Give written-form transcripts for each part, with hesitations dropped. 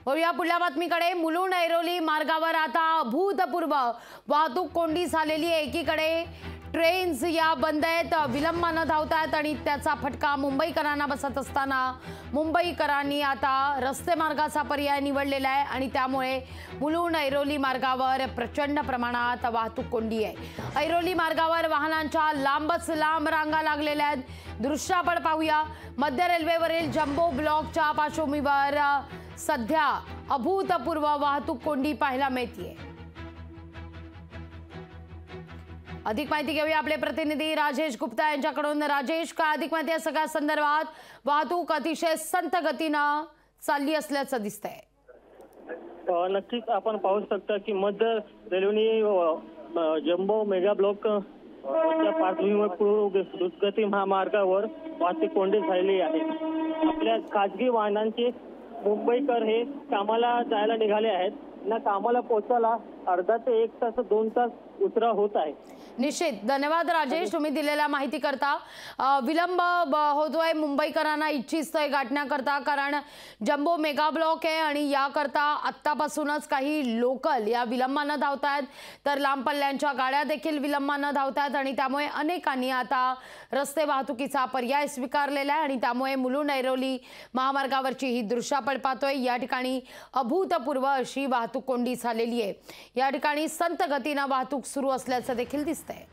वळूया पुढल्या बातमीकडे। मुलुंड ऐरोली मार्गावर आता अभूतपूर्व वाहतूक कोंडी झालेली आहे। एकीकडे ट्रेन्स या बंद आहेत, विलंबाने धावतात आणि त्याचा फटका मुंबईकरांना बसत असताना मुंबईकरांनी आता रस्ते मार्गाचा पर्याय निवडलेला आहे आणि त्यामुळे मुलुंड ऐरोली मार्गावर प्रचंड प्रमाणात वाहतूक कोंडी आहे। ऐरोली मार्गावर वाहनांच्या लांबच लांब रांगा लागलेल्या आहेत। दृश्य आपण पाहूया। मध्य रेल्वेवरील जम्बो ब्लॉकच्या पार्श्वभूमीवर सध्या अभूतपूर्व वाहतूक कोंडी पाहायला मिळते। अधिक माहिती घेऊया आपले प्रतिनिधी राजेश गुप्ता यांच्याकडून। राजेश, काय अधिक माहिती या सगळ्या संदर्भात? वाहतूक अतिशय संत गतीनं चालली असल्याचं दिसतंय। नक्कीच आपण पाहू शकता की मध्य रेल्वेने जम्बो मेगा ब्लॉक पार्श्वभूमीवर द्रुतगती महामार्गावर वाहतूक कोंडी झालेली आहे। आपल्या खाजगी वाहनांचे मुंबईकर हे कामाला जायला निघाले आहेत। ना कामाला पोहोचायला अर्धा ते 1 तास 2 तास उशिरा होत आहे। निश्चित धन्यवाद राजेश, तुम्ही दिलेल्या माहिती करता। विलंब होतोय मुंबईकरांना इच्छितस्थळ गाठण्याकरता, कारण जम्बो मेगा ब्लॉक आहे आणि याकरता आत्तापासूनच काही लोकल या विलंबाने धावतात, तर लांब पल्ल्यांच्या गाड्या देखील विलंबाने धावतात आणि त्यामुळे अनेकांनी आता रस्ते वाहतुकीचा पर्याय स्वीकारलेला आहे आणि त्यामुळे मुलुंड ऐरोली महामार्गावरची ही दृश्य आपण पाहतोय। या ठिकाणी अभूतपूर्व अशी वाहतूक कोंडी झालेली आहे। या ठिकाणी संत गतीने वाहतूक सुरू असल्याचं देखील दिसतंय।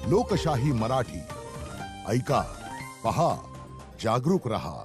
लोकशाही मराठी ऐका, पहा, जागरूक रहा।